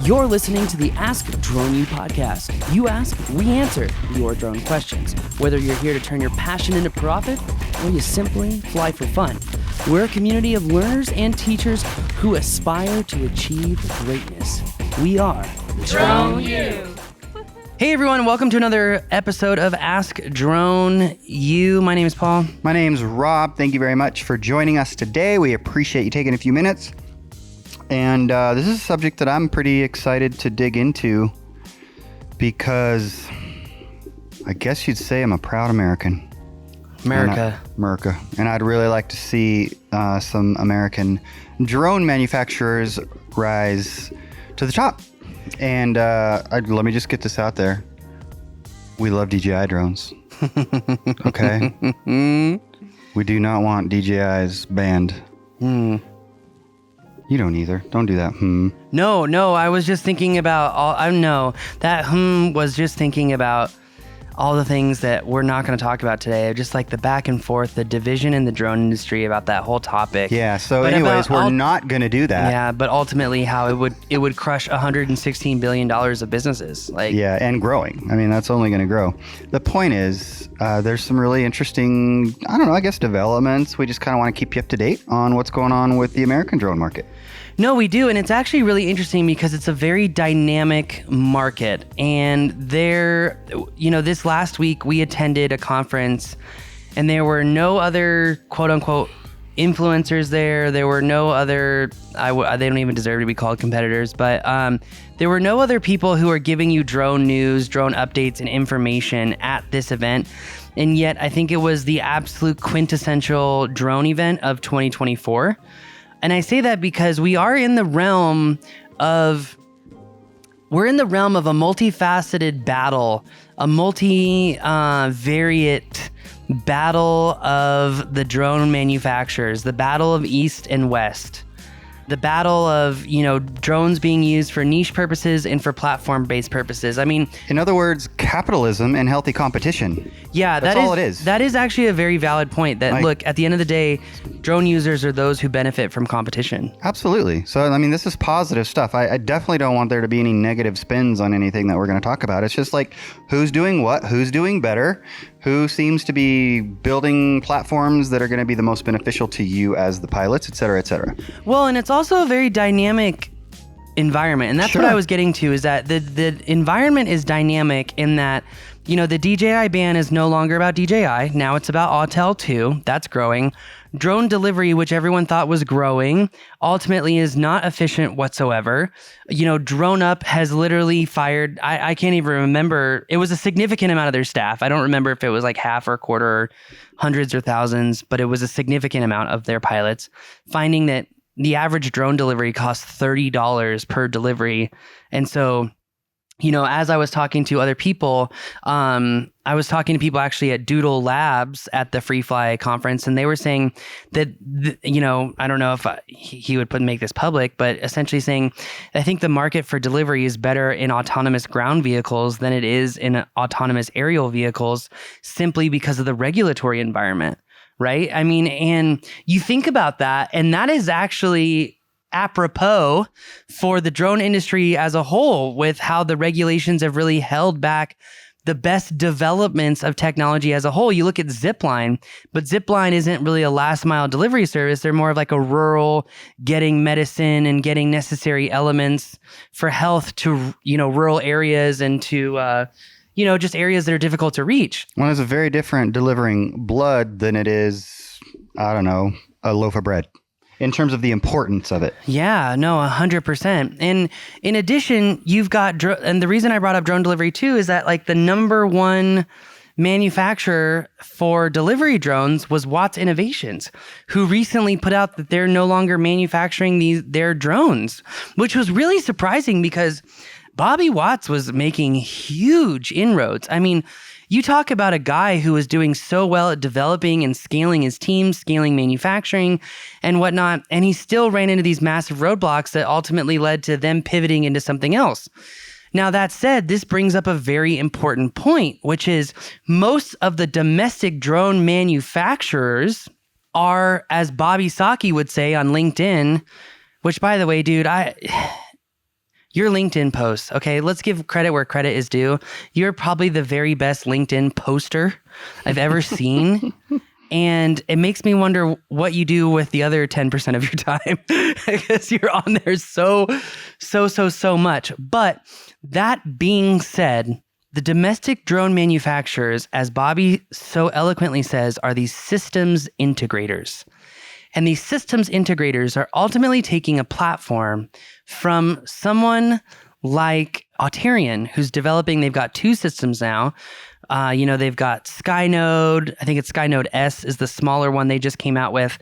You're listening to the Ask Drone U podcast. You ask, we answer your drone questions. Whether you're here to turn your passion into profit or you simply fly for fun, we're a community of learners and teachers who aspire to achieve greatness. We are Drone U. Hey everyone, welcome to another episode of Ask Drone U. My name is Paul. My name's Rob. Thank you very much for joining us today. We appreciate you taking a few minutes. And this is a subject that I'm pretty excited to dig into because I guess you'd say I'm a proud American. America. And I'd really like to see some American drone manufacturers rise to the top. And let me just get this out there. We love DJI drones. Okay? We do not want DJI's banned. You don't either. Don't do that. No, I was just thinking about was just thinking about all the things that we're not going to talk about today. Just like the back and forth, the division in the drone industry about that whole topic. Yeah, so anyways, we're not going to do that. Yeah, but ultimately how it would crush $116 billion of businesses. Yeah, and growing. I mean, that's only going to grow. The point is, there's some really interesting, developments. We just kind of want to keep you up to date on what's going on with the American drone market. No, we do. And it's actually really interesting because it's a very dynamic market. And this last week we attended a conference and there were no other quote unquote influencers there. There were no other, they don't even deserve to be called competitors, but there were no other people who are giving you drone news, drone updates and information at this event. And yet I think it was the absolute quintessential drone event of 2024. And I say that because we're in the realm of a multifaceted battle, a multi-variate battle of the drone manufacturers, the battle of East and West, the battle of, drones being used for niche purposes and for platform-based purposes. I mean, in other words, capitalism and healthy competition. Yeah, that's all it is. That is actually a very valid point that, look, at the end of the day, drone users are those who benefit from competition. Absolutely. So, I mean, this is positive stuff. I definitely don't want there to be any negative spins on anything that we're going to talk about. It's just like, who's doing what, who's doing better, who seems to be building platforms that are going to be the most beneficial to you as the pilots, et cetera, et cetera. Well, and it's also a very dynamic environment. And that's what I was getting to, is that the environment is dynamic in that, the DJI ban is no longer about DJI. Now it's about Autel 2. That's growing. Drone delivery, which everyone thought was growing, ultimately is not efficient whatsoever. Drone Up has literally fired, I can't even remember. It was a significant amount of their staff. I don't remember if it was like half or a quarter or hundreds or thousands, but it was a significant amount of their pilots, finding that the average drone delivery costs $30 per delivery. And so, as I was talking to other people, I was talking to people actually at Doodle Labs at the Freefly conference, and they were saying that, I don't know if he would make this public, but essentially saying, I think the market for delivery is better in autonomous ground vehicles than it is in autonomous aerial vehicles, simply because of the regulatory environment. Right? I mean, and you think about that, and that is actually apropos for the drone industry as a whole, with how the regulations have really held back the best developments of technology as a whole. You look at Zipline, but Zipline isn't really a last mile delivery service. They're more of like a rural getting medicine and getting necessary elements for health to, rural areas and to, just areas that are difficult to reach. Well, it's a very different delivering blood than it is, a loaf of bread in terms of the importance of it. Yeah, no, 100%. And in addition, you've got, and the reason I brought up drone delivery too is that like the number one manufacturer for delivery drones was Watts Innovations, who recently put out that they're no longer manufacturing their drones, which was really surprising because Bobby Watts was making huge inroads. I mean, you talk about a guy who was doing so well at developing and scaling his team, scaling manufacturing and whatnot, and he still ran into these massive roadblocks that ultimately led to them pivoting into something else. Now, that said, this brings up a very important point, which is most of the domestic drone manufacturers are, as Bobby Saki would say on LinkedIn, which, by the way, dude, your LinkedIn posts. Okay, let's give credit where credit is due. You're probably the very best LinkedIn poster I've ever seen. And it makes me wonder what you do with the other 10% of your time because you're on there so much. But that being said, the domestic drone manufacturers, as Bobby so eloquently says, are these systems integrators. And these systems integrators are ultimately taking a platform from someone like Auterion, who's developing, they've got 2 systems now. They've got Skynode. I think it's Skynode S is the smaller one they just came out with.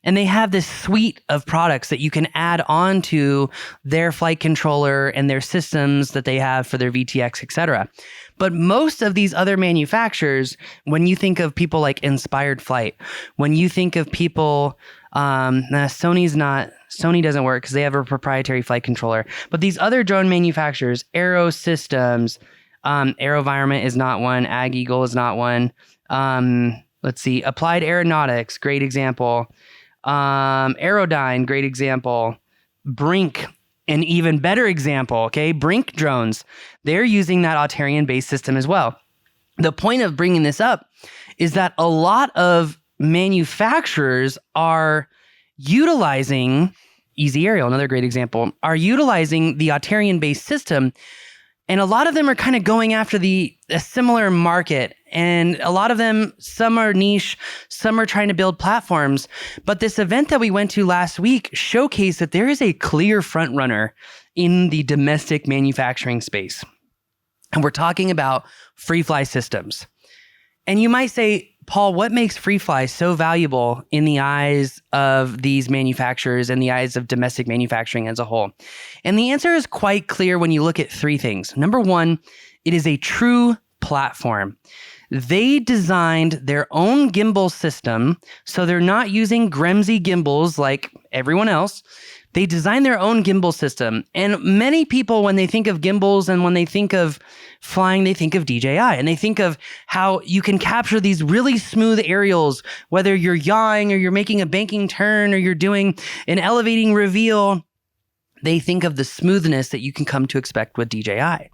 And they have this suite of products that you can add on to their flight controller and their systems that they have for their VTX, et cetera. But most of these other manufacturers, when you think of people like Inspired Flight, when you think of people, Sony doesn't work because they have a proprietary flight controller. But these other drone manufacturers, Aero Systems, AeroVironment is not one. Ag Eagle is not one. Let's see. Applied Aeronautics, great example. Aerodyne, great example. Brink, an even better example. Okay, Brink drones. They're using that Auterion-based system as well. The point of bringing this up is that a lot of manufacturers are utilizing Easy Aerial, another great example, are utilizing the Auterion-based system. And a lot of them are kind of going after a similar market. And a lot of them, some are niche, some are trying to build platforms. But this event that we went to last week showcased that there is a clear front runner in the domestic manufacturing space. And we're talking about Freefly Systems. And you might say, Paul, what makes Freefly so valuable in the eyes of these manufacturers and the eyes of domestic manufacturing as a whole? And the answer is quite clear when you look at 3 things. Number 1, it is a true platform. They designed their own gimbal system, so they're not using Gremsy gimbals like everyone else. They designed their own gimbal system. And many people, when they think of gimbals and when they think of flying, they think of DJI. And they think of how you can capture these really smooth aerials, whether you're yawing or you're making a banking turn or you're doing an elevating reveal. They think of the smoothness that you can come to expect with DJI.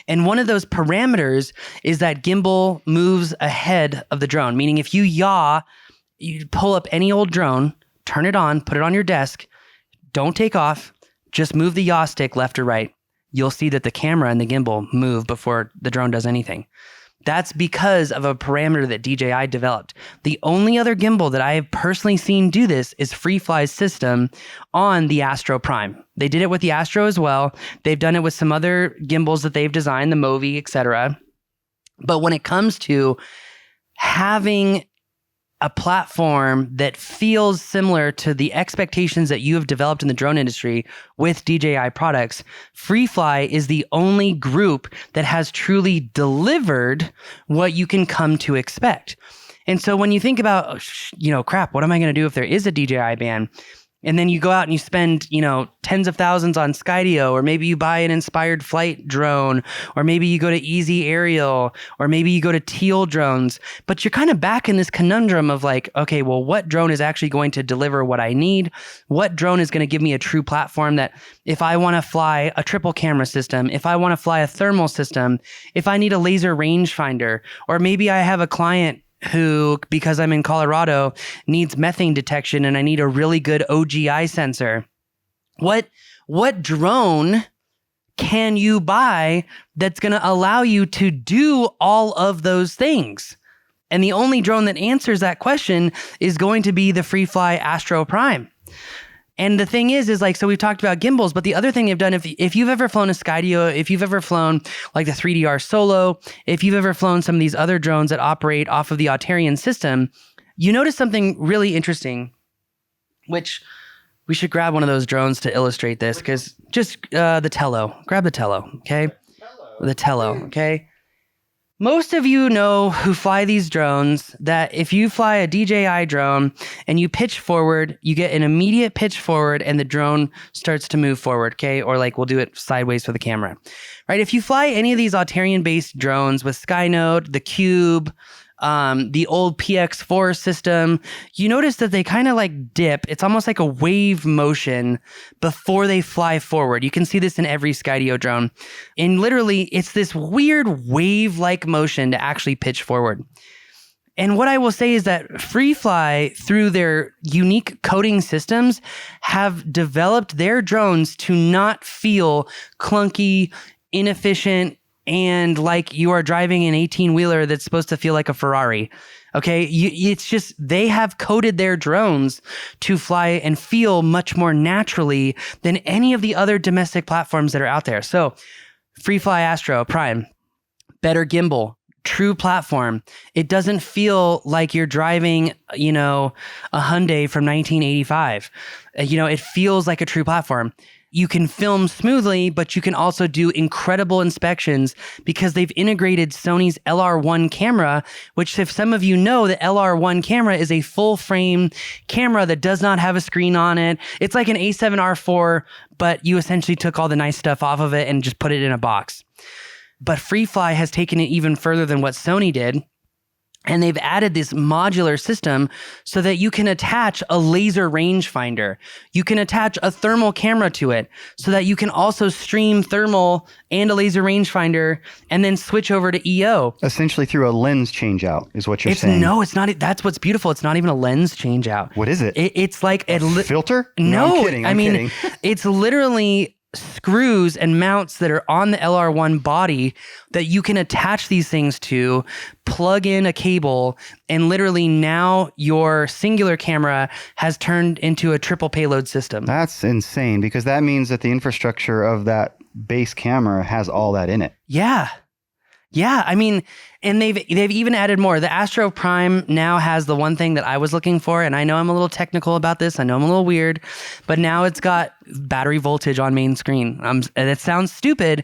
And one of those parameters is that gimbal moves ahead of the drone, meaning if you yaw, you pull up any old drone, turn it on, put it on your desk, don't take off, just move the yaw stick left or right. You'll see that the camera and the gimbal move before the drone does anything. That's because of a parameter that DJI developed. The only other gimbal that I have personally seen do this is Freefly's system on the Astro Prime. They did it with the Astro as well. They've done it with some other gimbals that they've designed, the Movi, etc. But when it comes to having a platform that feels similar to the expectations that you have developed in the drone industry with DJI products, Freefly is the only group that has truly delivered what you can come to expect. And so when you think about, crap, what am I going to do if there is a DJI ban? And then you go out and you spend, tens of thousands on Skydio, or maybe you buy an Inspired Flight drone, or maybe you go to Easy Aerial, or maybe you go to Teal drones. But you're kind of back in this conundrum of like, okay, well, what drone is actually going to deliver what I need? What drone is going to give me a true platform that if I want to fly a triple camera system, if I want to fly a thermal system, if I need a laser rangefinder, or maybe I have a client who, because I'm in Colorado, needs methane detection and I need a really good OGI sensor. What drone can you buy that's going to allow you to do all of those things? And the only drone that answers that question is going to be the Freefly Astro Prime. And the thing is like, so we've talked about gimbals, but the other thing they've done, if you've ever flown a Skydio, if you've ever flown like the 3DR Solo, if you've ever flown some of these other drones that operate off of the Auterion system, you notice something really interesting, which we should grab one of those drones to illustrate this, because just the Tello, grab the Tello, okay? The Tello, okay? Most of you know who fly these drones that if you fly a DJI drone and you pitch forward, you get an immediate pitch forward and the drone starts to move forward, okay? Or like we'll do it sideways for the camera, right? If you fly any of these Auterion-based drones with Skynode, the Cube, the old PX4 system, you notice that they kind of like dip. It's almost like a wave motion before they fly forward. You can see this in every Skydio drone. And literally, it's this weird wave-like motion to actually pitch forward. And what I will say is that Freefly, through their unique coding systems, have developed their drones to not feel clunky, inefficient, and like you are driving an 18-wheeler that's supposed to feel like a Ferrari. Okay, it's just they have coded their drones to fly and feel much more naturally than any of the other domestic platforms that are out there. So Freefly Astro Prime, better gimbal, true platform. It doesn't feel like you're driving, a Hyundai from 1985. It feels like a true platform. You can film smoothly, but you can also do incredible inspections because they've integrated Sony's LR1 camera, which if some of you know, the LR1 camera is a full frame camera that does not have a screen on it. It's like an A7R4, but you essentially took all the nice stuff off of it and just put it in a box. But Freefly has taken it even further than what Sony did. And they've added this modular system so that you can attach a laser rangefinder. You can attach a thermal camera to it so that you can also stream thermal and a laser rangefinder and then switch over to EO. Essentially through a lens changeout is what you're saying. No, it's not. That's what's beautiful. It's not even a lens changeout. What is it? It's like a filter? No, I'm kidding. I'm kidding. It's literally screws and mounts that are on the LR1 body that you can attach these things to, plug in a cable, and literally now your singular camera has turned into a triple payload system. That's insane because that means that the infrastructure of that base camera has all that in it. Yeah. Yeah, and they've even added more. The Astro Prime now has the one thing that I was looking for, and I know I'm a little technical about this. I know I'm a little weird, but now it's got battery voltage on main screen. And it sounds stupid,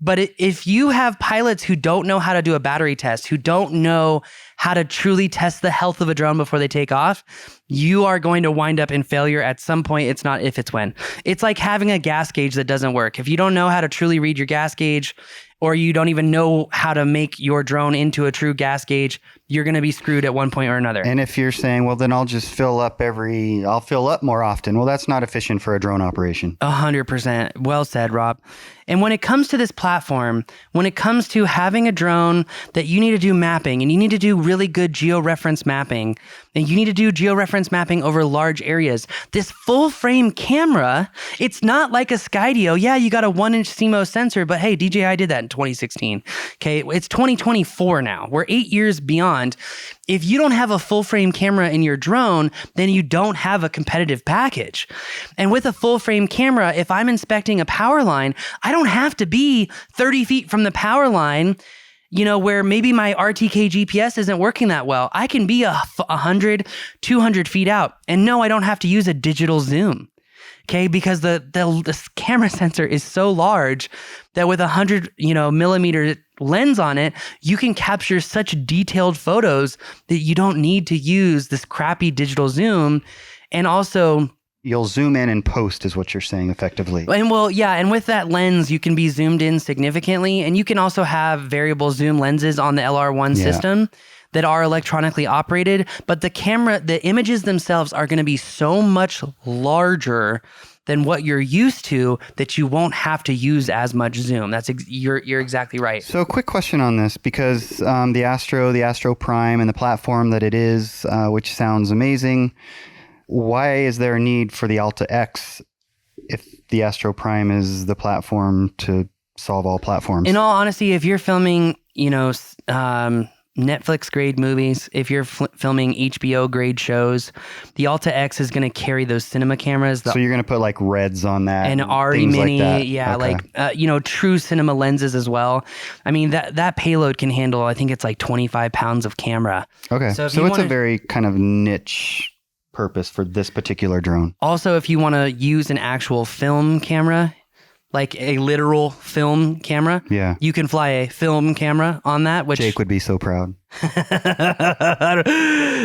but if you have pilots who don't know how to do a battery test, who don't know how to truly test the health of a drone before they take off, you are going to wind up in failure at some point. It's not if, it's when. It's like having a gas gauge that doesn't work. If you don't know how to truly read your gas gauge, or you don't even know how to make your drone into a true gas gauge, you're going to be screwed at one point or another. And if you're saying, well, then I'll fill up more often. Well, that's not efficient for a drone operation. 100%. Well said, Rob. And when it comes to this platform, when it comes to having a drone that you need to do mapping and you need to do really good georeference mapping, and you need to do georeference mapping over large areas, this full frame camera, it's not like a Skydio. Yeah, you got a 1-inch CMOS sensor, but hey, DJI did that in 2016. Okay, it's 2024 now. We're 8 years beyond. If you don't have a full frame camera in your drone, then you don't have a competitive package. And with a full frame camera, if I'm inspecting a power line, I don't have to be 30 feet from the power line, where maybe my RTK GPS isn't working that well. I can be 100, 200 feet out. And no, I don't have to use a digital zoom. Okay, because the camera sensor is so large that with 100 millimeter lens on it, you can capture such detailed photos that you don't need to use this crappy digital zoom. And also, you'll zoom in and post is what you're saying effectively. And with that lens, you can be zoomed in significantly, and you can also have variable zoom lenses on the LR1 system that are electronically operated, but the images themselves are going to be so much larger than what you're used to that you won't have to use as much zoom. You're exactly right. So quick question on this, because the Astro Prime and the platform that it is, which sounds amazing, why is there a need for the Alta X if the Astro Prime is the platform to solve all platforms? In all honesty, if you're filming, Netflix grade movies, if you're filming HBO grade shows, the Alta X is going to carry those cinema cameras. So you're going to put like reds on that and RE Mini, okay. True cinema lenses as well. That payload can handle, I think it's like 25 pounds of camera. Okay, so it's a very kind of niche purpose for this particular drone. Also, if you want to use an actual film camera, like a literal film camera. Yeah. You can fly a film camera on that, which Jake would be so proud.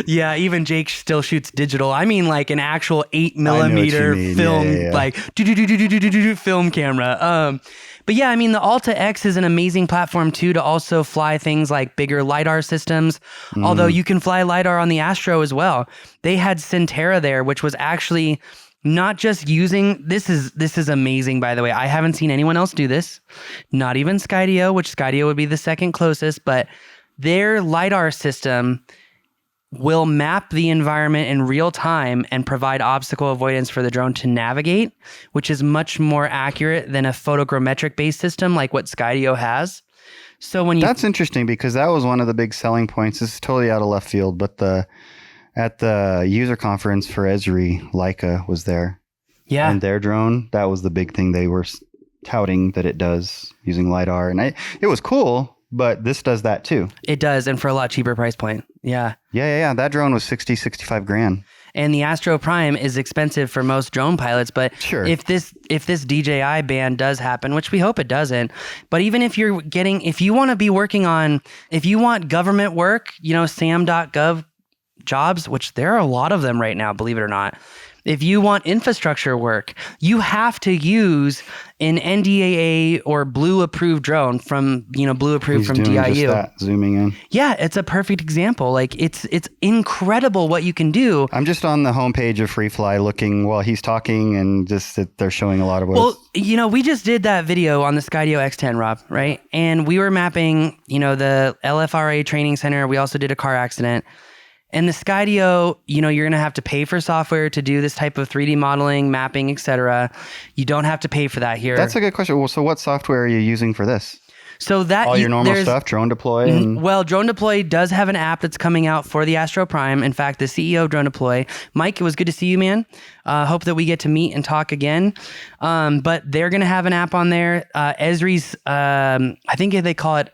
yeah, even Jake still shoots digital. I mean, like an actual 8 I know what you millimeter mean. film, Yeah. like film camera. But yeah, I mean, the Alta X is an amazing platform too to also fly things like bigger LiDAR systems. Although you can fly LiDAR on the Astro as well. They had Centera there, which was actually not just using, this is amazing, by the way. I haven't seen anyone else do this. Not even Skydio, which Skydio would be the second closest, but their LiDAR system will map the environment in real time and provide obstacle avoidance for the drone to navigate, which is much more accurate than a photogrammetric based system like what Skydio has. So when you That's interesting because that was one of the big selling points. This is totally out of left field, but at the user conference for Esri, Leica was there. yeah, And their drone, that was the big thing they were touting that it does using LiDAR. And it was cool, but this does that too. it does, and for a lot cheaper price point. Yeah. Yeah. That drone was 65 grand. And the Astro Prime is expensive for most drone pilots, but Sure. if this DJI ban does happen, which we hope it doesn't, but even if you want to be working on, if you want government work, sam.gov jobs, which there are a lot of them right now, believe it or not. If you want infrastructure work, you have to use an NDAA or Blue approved drone from, Blue approved He's from doing DIU. just that, zooming in. Yeah, it's a perfect example. Like it's incredible what you can do. I'm just on the homepage of Freefly looking while he's talking and just that they're showing a lot of what Well, we just did that video on the Skydio X10, Rob, right? And we were mapping, the LFRA training center. We also did a car accident. And the Skydio, you're going to have to pay for software to do this type of 3D modeling, mapping, etc. You don't have to pay for that here. That's a good question. Well, so what software are you using for this? So that All your normal stuff, Drone Deploy? And Well, Drone Deploy does have an app that's coming out for the Astro Prime. In fact, the CEO of Drone Deploy, Mike, it was good to see you, man. Hope that we get to meet and talk again. But they're going to have an app on there. Esri's, I think they call it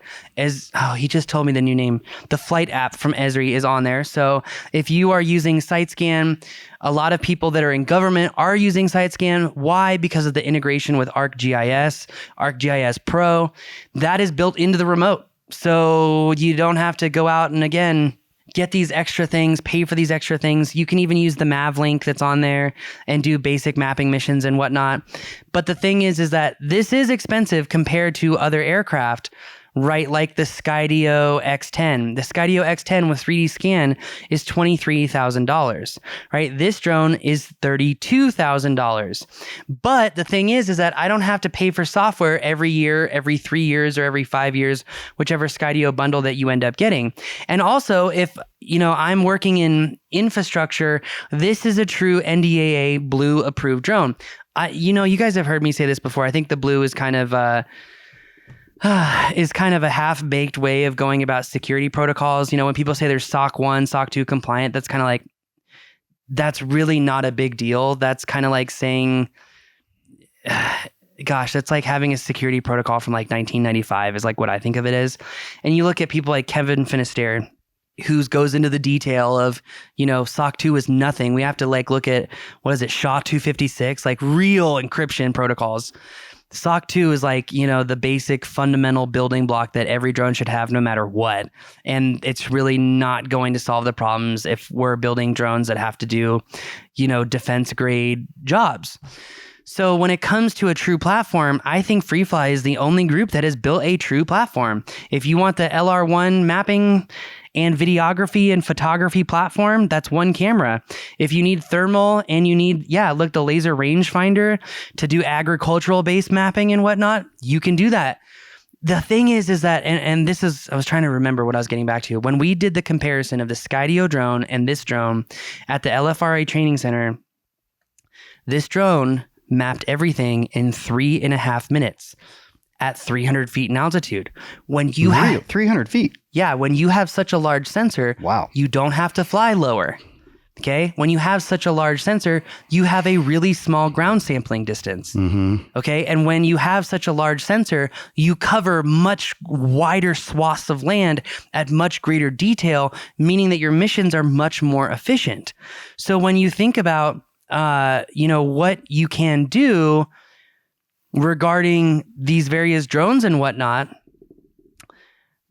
he just told me the new name. The flight app from Esri is on there. So if you are using SiteScan, a lot of people that are in government are using SiteScan. Why? Because of the integration with ArcGIS, ArcGIS Pro. That is built into the remote. So you don't have to go out and, again, get these extra things, pay for these extra things. You can even use the Mav link that's on there and do basic mapping missions and whatnot. But the thing is that this is expensive compared to other aircraft, right? Like the Skydio X10. The Skydio X10 with 3D scan is $23,000, right? This drone is $32,000. But the thing is that I don't have to pay for software every year, every 3 years, or every 5 years, whichever Skydio bundle that you end up getting. And also, if I'm working in infrastructure, this is a true NDAA Blue approved drone. You guys have heard me say this before. I think the Blue is kind of a half-baked way of going about security protocols. When people say they're SOC 1, SOC 2 compliant, that's kind of like, that's really not a big deal. That's kind of like saying, gosh, that's like having a security protocol from like 1995 is like what I think of it as. And you look at people like Kevin Finisterre, who goes into the detail of, SOC 2 is nothing. We have to look at, SHA-256, like real encryption protocols. SOC 2 is the basic fundamental building block that every drone should have no matter what. And it's really not going to solve the problems if we're building drones that have to do, defense grade jobs. So when it comes to a true platform, I think Freefly is the only group that has built a true platform. If you want the LR1 mapping and videography and photography platform, that's one camera. If you need thermal and you need, the laser rangefinder to do agricultural based mapping and whatnot, you can do that. The thing is that, and this is, I was trying to remember what I was getting back to. When we did the comparison of the Skydio drone and this drone at the LFRA training center, this drone mapped everything in 3.5 minutes at 300 feet in altitude. When you have 300 feet. Yeah, when you have such a large sensor, wow, you don't have to fly lower. Okay? When you have such a large sensor, you have a really small ground sampling distance. Mm-hmm. Okay? And when you have such a large sensor, you cover much wider swaths of land at much greater detail, meaning that your missions are much more efficient. So when you think about what you can do, regarding these various drones and whatnot,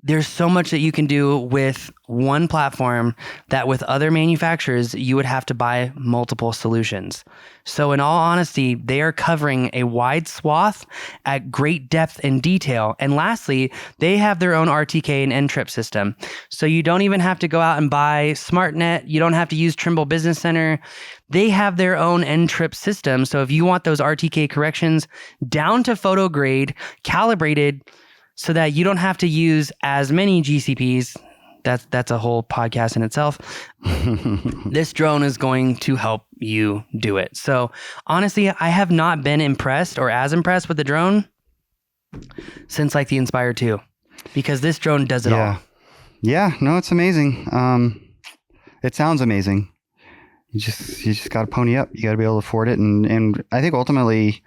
there's so much that you can do with one platform that with other manufacturers, you would have to buy multiple solutions. So in all honesty, they are covering a wide swath at great depth and detail. And lastly, they have their own RTK and N-Trip system. So you don't even have to go out and buy SmartNet. You don't have to use Trimble Business Center. They have their own N-Trip system. So if you want those RTK corrections down to photo grade, calibrated, so that you don't have to use as many GCPs. That's a whole podcast in itself. This drone is going to help you do it. So honestly, I have not been impressed or as impressed with the drone since like the Inspire 2, because this drone does it all. Yeah, no, it's amazing. It sounds amazing. You just got to pony up. You got to be able to afford it. And I think ultimately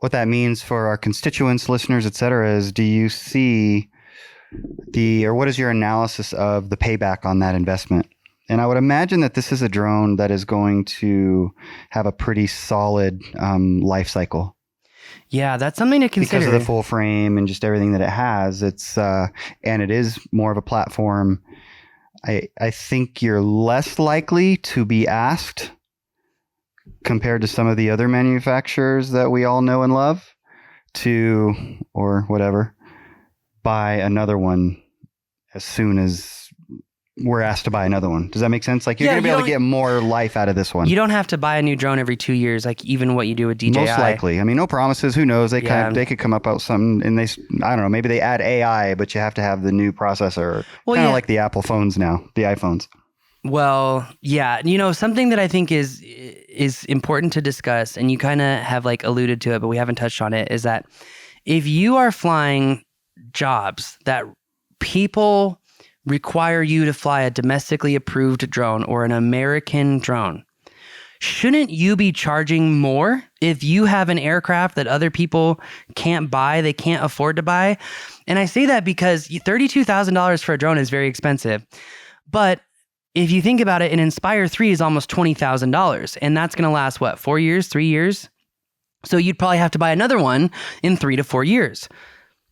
what that means for our constituents, listeners, et cetera, is do you see what is your analysis of the payback on that investment? And I would imagine that this is a drone that is going to have a pretty solid life cycle. Yeah, that's something to consider. Because of the full frame and just everything that it has. It's and it is more of a platform. I think you're less likely to be asked compared to some of the other manufacturers that we all know and love to, or whatever, buy another one as soon as we're asked to buy another one. Does that make sense? Like you're going to be able to get more life out of this one. You don't have to buy a new drone every 2 years, like even what you do with DJI. Most likely. I mean, no promises. Who knows? They could come up with something and I don't know, maybe they add AI, but you have to have the new processor. Kind of like the Apple phones now, the iPhones. Well, yeah, something that I think is important to discuss, and you kind of have like alluded to it, but we haven't touched on it, is that if you are flying jobs that people require you to fly a domestically approved drone or an American drone, shouldn't you be charging more if you have an aircraft that other people can't buy, they can't afford to buy? And I say that because $32,000 for a drone is very expensive, but if you think about it, an Inspire 3 is almost $20,000, and that's going to last, 4 years, 3 years? So you'd probably have to buy another one in 3 to 4 years.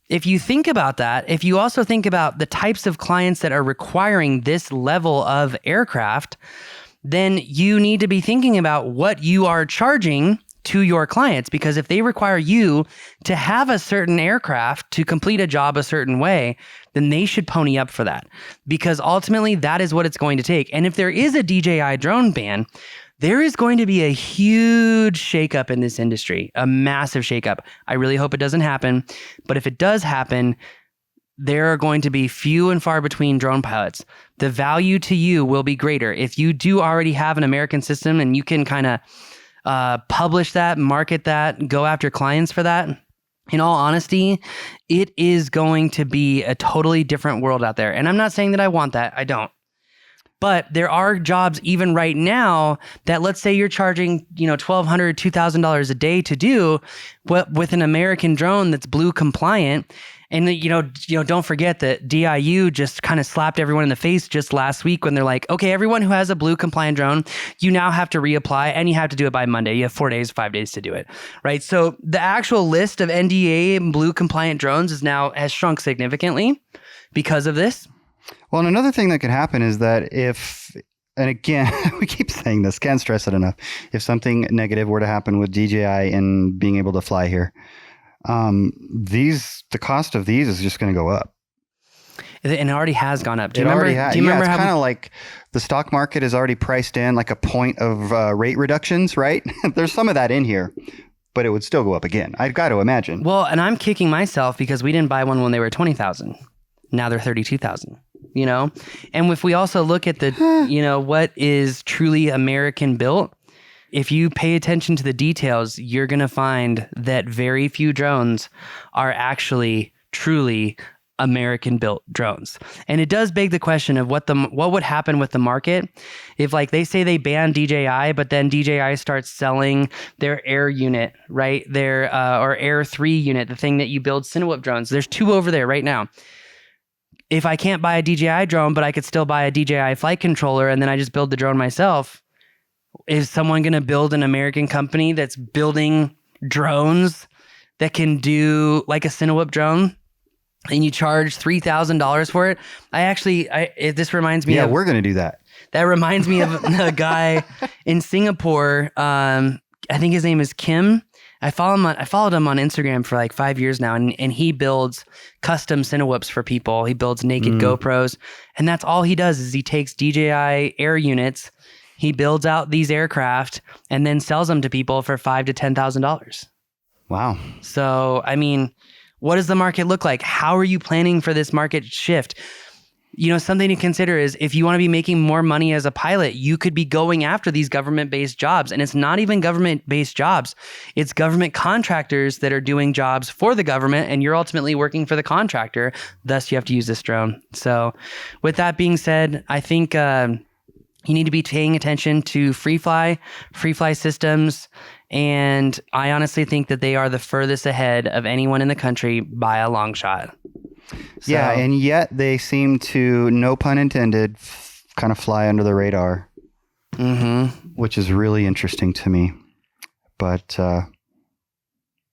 If you think about that, if you also think about the types of clients that are requiring this level of aircraft, then you need to be thinking about what you are charging to your clients, because if they require you to have a certain aircraft to complete a job a certain way, then they should pony up for that, because ultimately that is what it's going to take. And if there is a DJI drone ban, there is going to be a huge shakeup in this industry, a massive shakeup. I really hope it doesn't happen, but if it does happen, there are going to be few and far between drone pilots. The value to you will be greater if you do already have an American system and you can kind of publish that, market that, go after clients for that. In all honesty, it is going to be a totally different world out there. And I'm not saying that I want that. I don't. But there are jobs even right now that, let's say you're charging, $1,200, $2,000 a day to do, but with an American drone that's Blue compliant. And don't forget that DIU just kind of slapped everyone in the face just last week when they're like, okay, everyone who has a Blue compliant drone, you now have to reapply and you have to do it by Monday. You have 4 days, 5 days to do it, right? So the actual list of NDA and Blue compliant drones has shrunk significantly because of this. Well, and another thing that could happen is that and again, we keep saying this, can't stress it enough, if something negative were to happen with DJI and being able to fly here, the cost of these is just going to go up. And it already has gone up. Do you It remember? already has. Do you remember it's how kind of like the stock market is already priced in like a point of rate reductions, right? There's some of that in here, but it would still go up again. I've got to imagine. Well, and I'm kicking myself because we didn't buy one when they were 20,000. Now they're 32,000. And if we also look at the, what is truly American built, if you pay attention to the details, you're going to find that very few drones are actually truly American built drones. And it does beg the question of what would happen with the market if, like, they say they ban DJI, but then DJI starts selling their Air unit, right? Their or Air 3 unit, the thing that you build Cinewhoop drones. There's 2 over there right now. If I can't buy a DJI drone, but I could still buy a DJI flight controller and then I just build the drone myself, is someone going to build an American company that's building drones that can do like a Cinewhoop drone, and you charge $3,000 for it. This reminds me of... Yeah, we're going to do that. That reminds me of a guy in Singapore. I think his name is Kim. I followed him on Instagram for like 5 years now, and he builds custom Cinewhoops for people. He builds naked GoPros, and that's all he does is he takes DJI Air units, he builds out these aircraft, and then sells them to people for $5,000 to $10,000. Wow. So, I mean, what does the market look like? How are you planning for this market shift? You know, something to consider is if you want to be making more money as a pilot, you could be going after these government-based jobs. And it's not even government-based jobs. It's government contractors that are doing jobs for the government, and you're ultimately working for the contractor. Thus, you have to use this drone. So with that being said, I think you need to be paying attention to Freefly Systems. And I honestly think that they are the furthest ahead of anyone in the country by a long shot. So, yeah, and yet they seem to, no pun intended, kind of fly under the radar, which is really interesting to me. But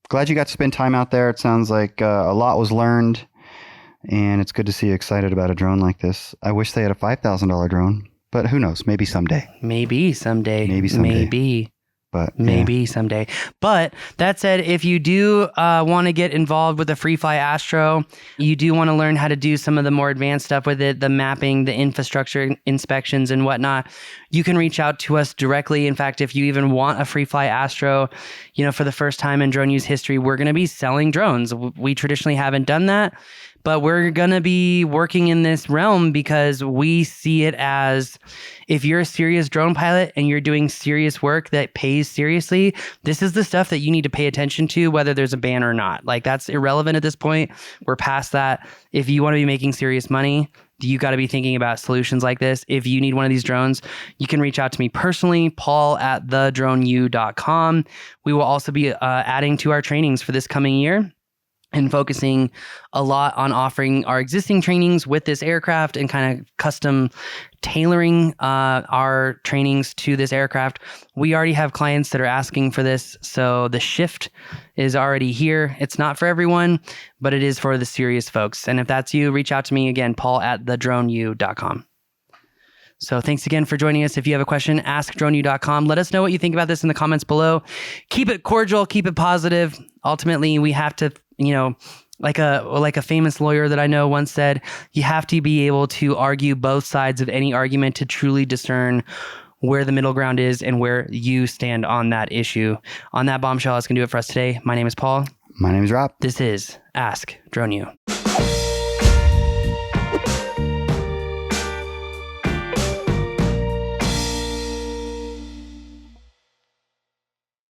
glad you got to spend time out there. It sounds like a lot was learned, and it's good to see you excited about a drone like this. I wish they had a $5,000 drone, but who knows? Maybe someday. Maybe someday. But maybe someday. But that said, if you do want to get involved with the Freefly Astro, you do want to learn how to do some of the more advanced stuff with it, the mapping, the infrastructure inspections and whatnot, you can reach out to us directly. In fact, if you even want a Freefly Astro, you know, for the first time in drone use history, we're going to be selling drones. We traditionally haven't done that, but we're going to be working in this realm because we see it as, if you're a serious drone pilot and you're doing serious work that pays seriously, this is the stuff that you need to pay attention to, whether there's a ban or not. Like, that's irrelevant at this point. We're past that. If you want to be making serious money, you got to be thinking about solutions like this. If you need one of these drones, you can reach out to me personally, paul@thedroneu.com. We will also be adding to our trainings for this coming year, and focusing a lot on offering our existing trainings with this aircraft and kind of custom tailoring our trainings to this aircraft. We already have clients that are asking for this, so the shift is already here. It's not for everyone, but it is for the serious folks. And if that's you, reach out to me again, paul@thedroneu.com. So thanks again for joining us. If you have a question, askdroneu.com. Let us know what you think about this in the comments below. Keep it cordial, keep it positive. Ultimately, we have to, you know, like a famous lawyer that I know once said, you have to be able to argue both sides of any argument to truly discern where the middle ground is and where you stand on that issue. On that bombshell, that's going to do it for us today. My name is Paul. my name is Rob. This is Ask Drone U.